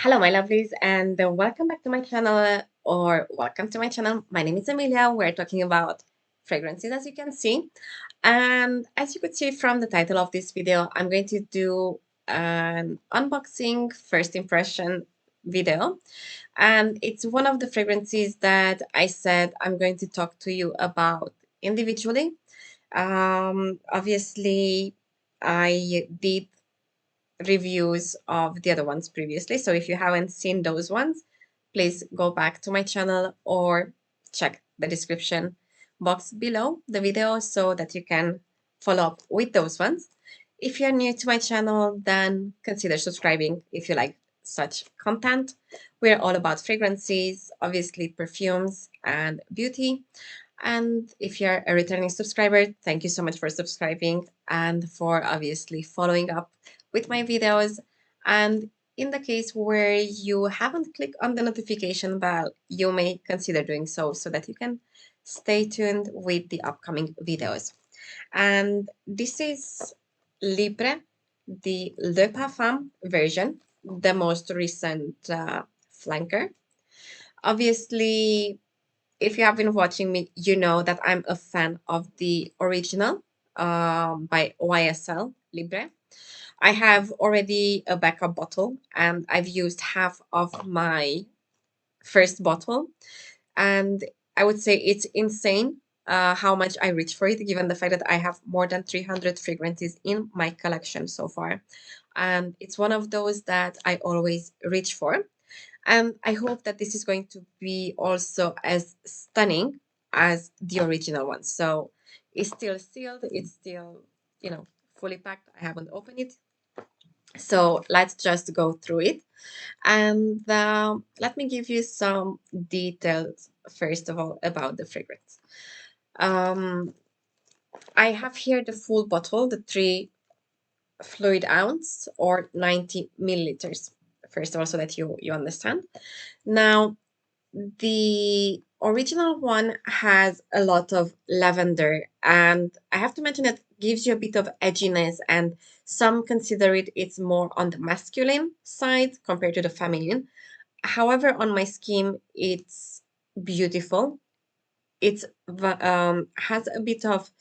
Hello, my lovelies, and welcome back to my channel, or welcome to my channel. My name is Emilia. We're talking about fragrances, as you can see. And as you could see from the title of this video, I'm going to do an unboxing first impression video. And it's one of the fragrances that I said I'm going to talk to you about individually. Obviously, I did reviews of the other ones previously. So if you haven't seen those ones, please go back to my channel or check the description box below the video so that you can follow up with those ones. If you're new to my channel, then consider subscribing if you like such content. We're all about fragrances, obviously perfumes and beauty. And if you're a returning subscriber, thank you so much for subscribing and for obviously following up with my videos. And in the case where you haven't clicked on the notification bell, you may consider doing so that you can stay tuned with the upcoming videos. And this is Libre, the Le Parfum version, the most recent flanker. Obviously, if you have been watching me, you know that I'm a fan of the original by YSL Libre. I have already a backup bottle and I've used half of my first bottle. And I would say it's insane how much I reach for it, given the fact that I have more than 300 fragrances in my collection so far. And it's one of those that I always reach for. And I hope that this is going to be also as stunning as the original one. So it's still sealed, it's still, fully packed. I haven't opened it. So let's just go through it. And let me give you some details, first of all, about the fragrance. Um, I have here the full bottle, the 3 fluid ounce or 90 milliliters, first of all, so that you understand. Now, the original one has a lot of lavender, and I have to mention it gives you a bit of edginess, and some consider it's more on the masculine side compared to the feminine. However, on my skin, it's beautiful. It has a bit of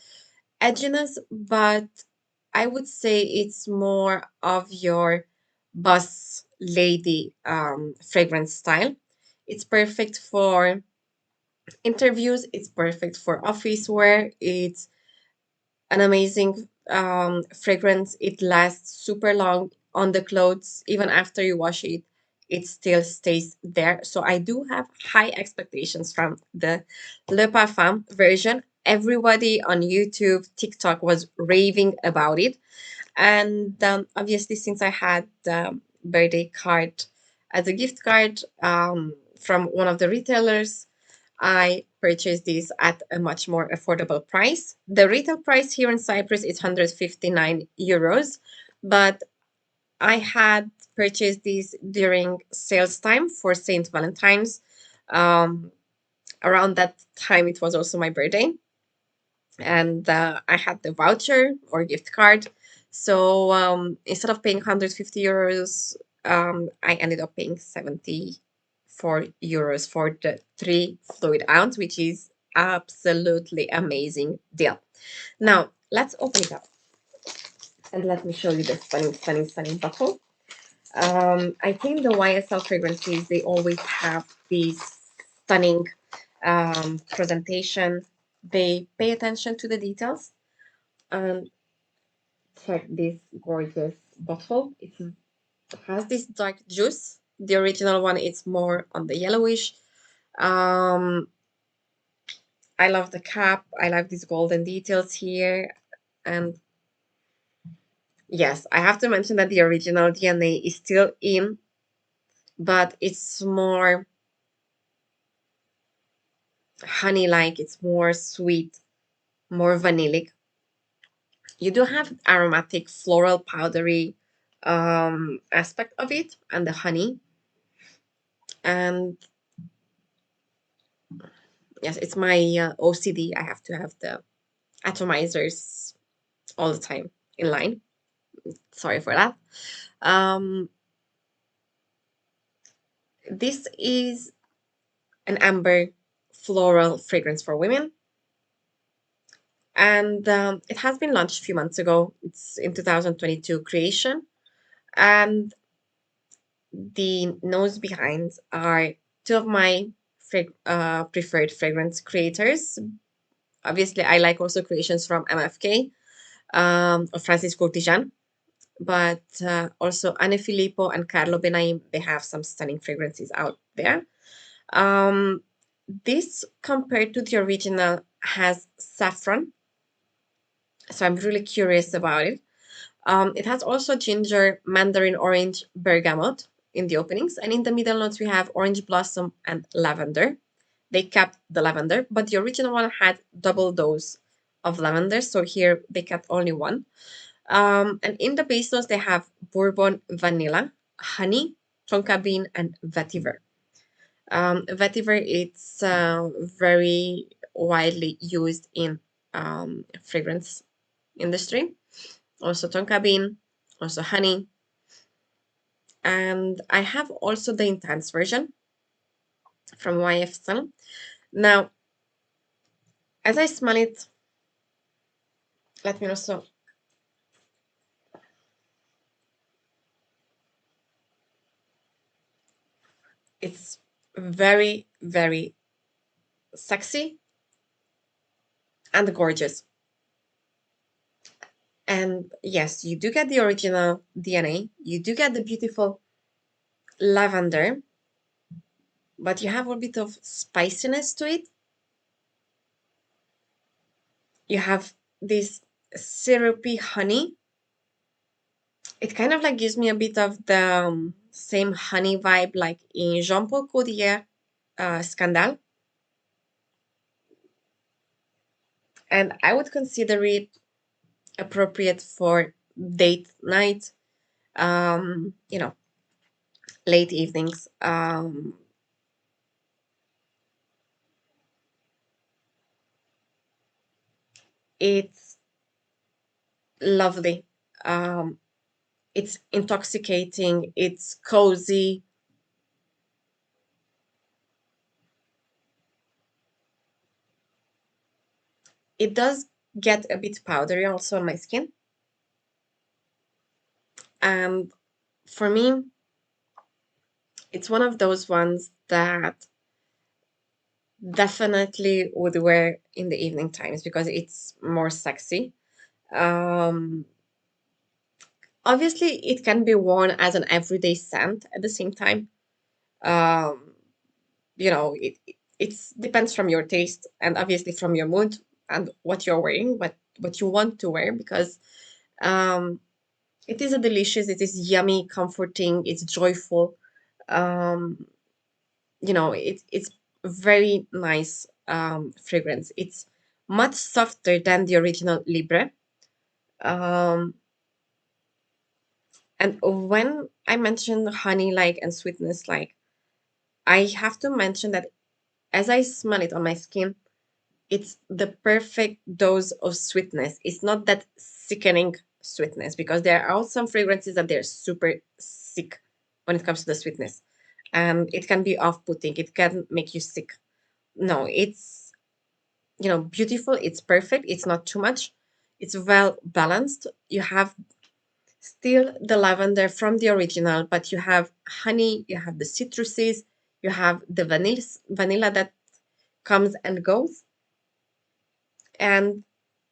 edginess, but I would say it's more of your boss lady fragrance style. It's perfect for interviews, it's perfect for office wear, it's an amazing fragrance. It lasts super long on the clothes. Even after you wash it, it still stays there. So I do have high expectations from the Le Parfum version. Everybody on YouTube, TikTok was raving about it. And obviously, since I had the birthday card as a gift card from one of the retailers, I purchased this at a much more affordable price. The retail price here in Cyprus is 159 euros, but I had purchased this during sales time for St. Valentine's. Um, Around that time, it was also my birthday, and I had the voucher or gift card. So instead of paying 150 euros, I ended up paying 74 euros for the 3 fluid ounce, which is absolutely amazing deal. Now let's open it up and let me show you the stunning, stunning, stunning bottle. I think the YSL fragrances, they always have this stunning presentation. They pay attention to the details. And check this gorgeous bottle. It has this dark juice. The original one is more on the yellowish. Um, I love the cap. I love these golden details here. And yes, I have to mention that the original DNA is still in, but it's more honey-like. It's more sweet, more vanillic. You do have aromatic, floral, powdery aspect of it, and the honey. And yes, it's my OCD. I have to have the atomizers all the time in line. Sorry for that. Um, This is an amber floral fragrance for women, and it has been launched a few months ago. It's in 2022 creation, and the nose behind are two of my preferred fragrance creators. Obviously, I like also creations from MFK, or Francis Courtijan, but also Anne Filippo and Carlo Benaim, they have some stunning fragrances out there. Um, this, compared to the original, has saffron, so I'm really curious about it. It has also ginger, mandarin orange, bergamot in the openings, and in the middle notes we have orange blossom and lavender. They kept the lavender, but the original one had double dose of lavender, so here they kept only one. And in the base notes they have bourbon, vanilla, honey, tonka bean, and vetiver. Vetiver, it's very widely used in fragrance industry. Also tonka bean, also honey. And I have also the intense version from YSL. Now, as I smell it, let me also. It's very, very sexy and gorgeous. And yes, you do get the original DNA. You do get the beautiful lavender, but you have a bit of spiciness to it. You have this syrupy honey. It kind of like gives me a bit of the same honey vibe like in Jean Paul Gaultier Scandal. And I would consider it appropriate for date night, you know, late evenings. It's lovely. Um, it's intoxicating. It's cozy. It does get a bit powdery also on my skin. And for me, it's one of those ones that definitely would wear in the evening times because it's more sexy. Um, Obviously, it can be worn as an everyday scent at the same time. Um, it depends from your taste and obviously from your mood and what you're wearing, what you want to wear, because um, it is a delicious, it is yummy, comforting, it's joyful. Um, it's very nice fragrance. It's much softer than the original Libre. Um, and when I mention honey like and sweetness like, I have to mention that as I smell it on my skin, it's the perfect dose of sweetness. It's not that sickening sweetness, because there are some fragrances that they're super sick when it comes to the sweetness. And it can be off-putting. It can make you sick. No, it's beautiful. It's perfect. It's not too much. It's well balanced. You have still the lavender from the original, but you have honey, you have the citruses, you have the vanilla that comes and goes, and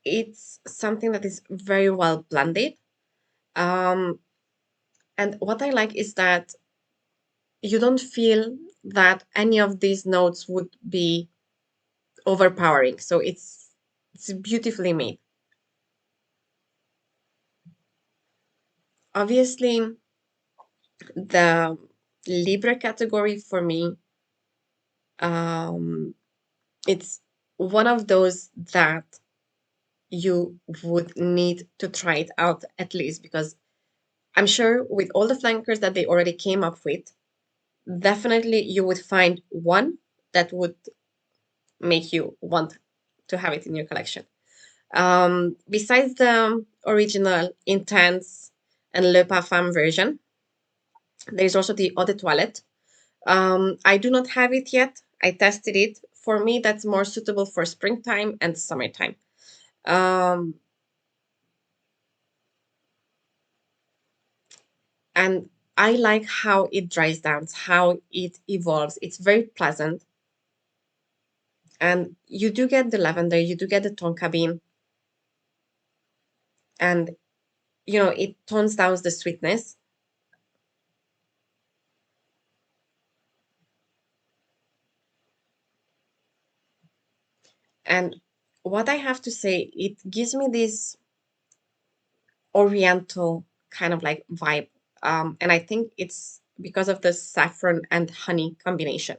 it's something that is very well blended. Um, and what I like is that you don't feel that any of these notes would be overpowering. So it's beautifully made. Obviously, the Libre category for me, um, it's one of those that you would need to try it out at least, because I'm sure with all the flankers that they already came up with, definitely you would find one that would make you want to have it in your collection. Besides the original Intense and Le Parfum version, there is also the Eau de Toilette. I do not have it yet. I tested it. For me, that's more suitable for springtime and summertime. Um, and I like how it dries down, how it evolves. It's very pleasant. And you do get the lavender, you do get the tonka bean, and it tones down the sweetness. And what I have to say, it gives me this oriental kind of like vibe. And I think it's because of the saffron and honey combination.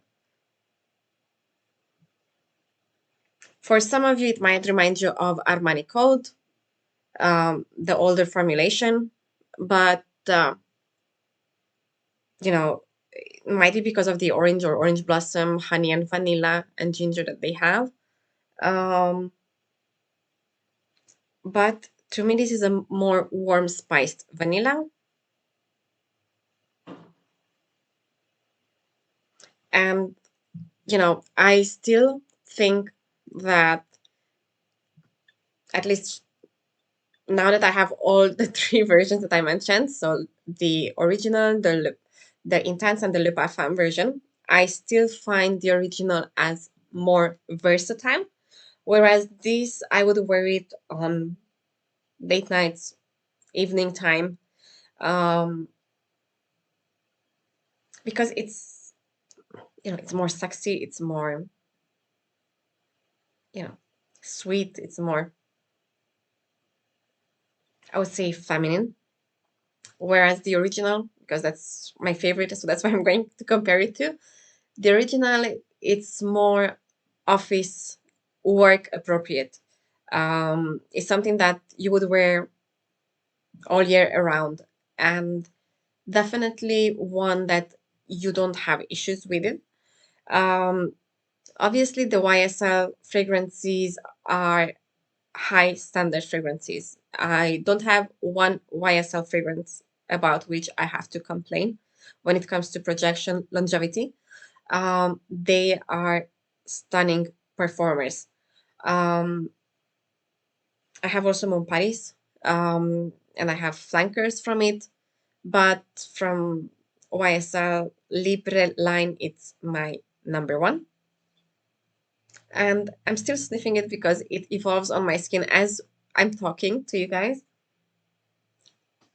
For some of you, it might remind you of Armani Code, the older formulation, but you know, it might be because of the orange or orange blossom, honey and vanilla and ginger that they have. Um, but to me, this is a more warm spiced vanilla. And, I still think that, at least now that I have all the three versions that I mentioned, so the original, the intense, and the Le Parfum version, I still find the original as more versatile. Whereas this, I would wear it on late nights, evening time, um, because it's more sexy, it's more, you know, sweet, it's more, I would say, feminine. Whereas the original, because that's my favorite, so that's why I'm going to compare it to. The original, it's more office work appropriate. It's something that you would wear all year around, and definitely one that you don't have issues with it. Um, Obviously, the YSL fragrances are high standard fragrances. I don't have one YSL fragrance about which I have to complain when it comes to projection longevity. They are stunning performers. Um, I have also Mon Paris, and I have flankers from it, but from YSL Libre line, it's my number one. And I'm still sniffing it because it evolves on my skin as I'm talking to you guys.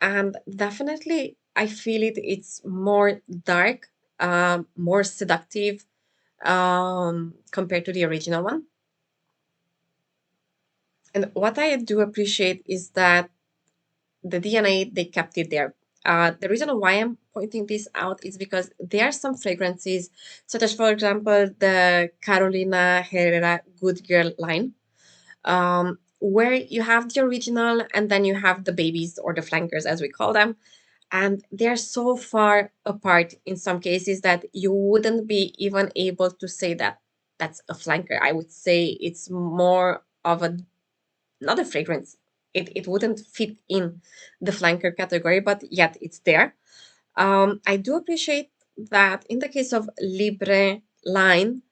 And definitely, I feel it. It's more dark, more seductive, compared to the original one. And what I do appreciate is that the DNA, they kept it there. The reason why I'm pointing this out is because there are some fragrances, such as, for example, the Carolina Herrera Good Girl line, where you have the original and then you have the babies or the flankers, as we call them. And they're so far apart in some cases that you wouldn't be even able to say that that's a flanker. I would say it's more of another fragrance. It wouldn't fit in the flanker category, but yet it's there. I do appreciate that in the case of Libre line,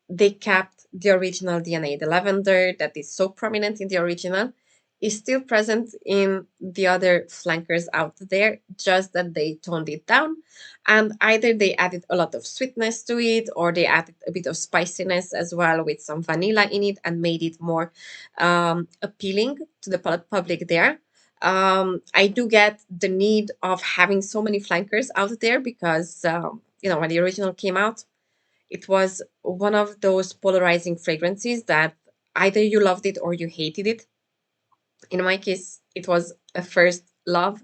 they kept the original DNA. The lavender that is so prominent in the original is still present in the other flankers out there, just that they toned it down. And either they added a lot of sweetness to it, or they added a bit of spiciness as well with some vanilla in it and made it more appealing to the public there. I do get the need of having so many flankers out there because, when the original came out, it was one of those polarizing fragrances that either you loved it or you hated it. In my case, it was a first love,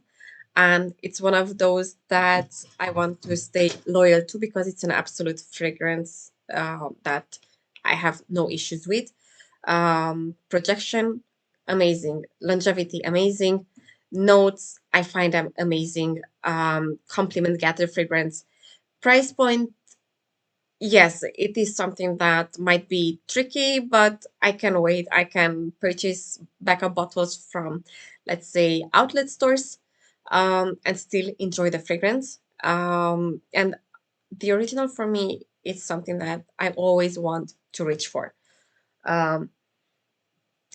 and it's one of those that I want to stay loyal to because it's an absolute fragrance that I have no issues with. Projection, amazing. Longevity, amazing. Notes, I find them amazing. Compliment gather fragrance. Price point, yes, it is something that might be tricky, but I can wait. I can purchase backup bottles from, let's say, outlet stores, and still enjoy the fragrance. And the original for me is something that I always want to reach for. Um,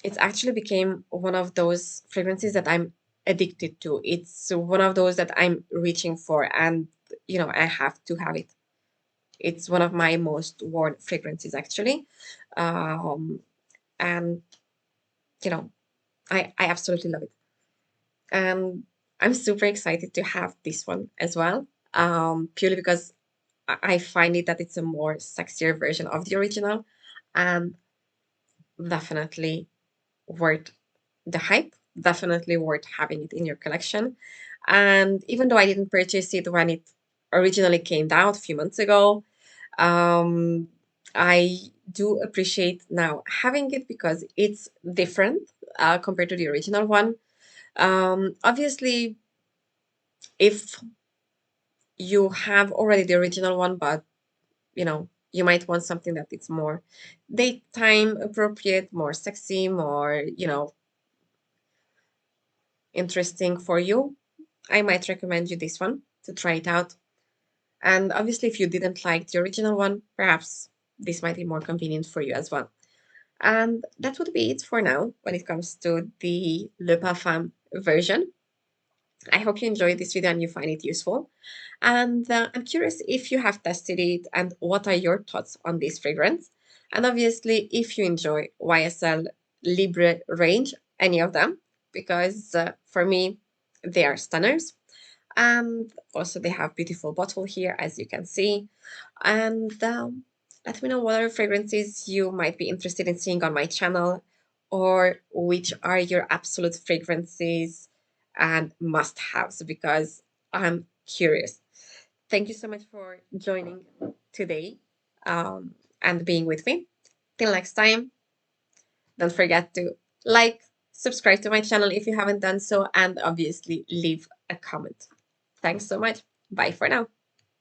it's actually became one of those fragrances that I'm addicted to. It's one of those that I'm reaching for, and I have to have it. It's one of my most worn fragrances, actually. Um, and you know, I absolutely love it. And I'm super excited to have this one as well. Purely because I find it that it's a more sexier version of the original, and definitely worth the hype, definitely worth having it in your collection. And even though I didn't purchase it when it originally came out a few months ago, um, I do appreciate now having it because it's different compared to the original one. Obviously, if you have already the original one, but you might want something that it's more daytime appropriate, more sexy, more interesting for you, I might recommend you this one to try it out. And obviously, if you didn't like the original one, perhaps this might be more convenient for you as well. And that would be it for now when it comes to the Le Parfum version. I hope you enjoyed this video and you find it useful. And I'm curious if you have tested it and what are your thoughts on this fragrance. And obviously, if you enjoy YSL Libre range, any of them, because for me, they are stunners. And also, they have beautiful bottle here, as you can see. And let me know what other fragrances you might be interested in seeing on my channel, or which are your absolute fragrances and must-haves, because I'm curious. Thank you so much for joining today and being with me. Till next time, don't forget to like, subscribe to my channel if you haven't done so, and obviously leave a comment. Thanks so much. Bye for now.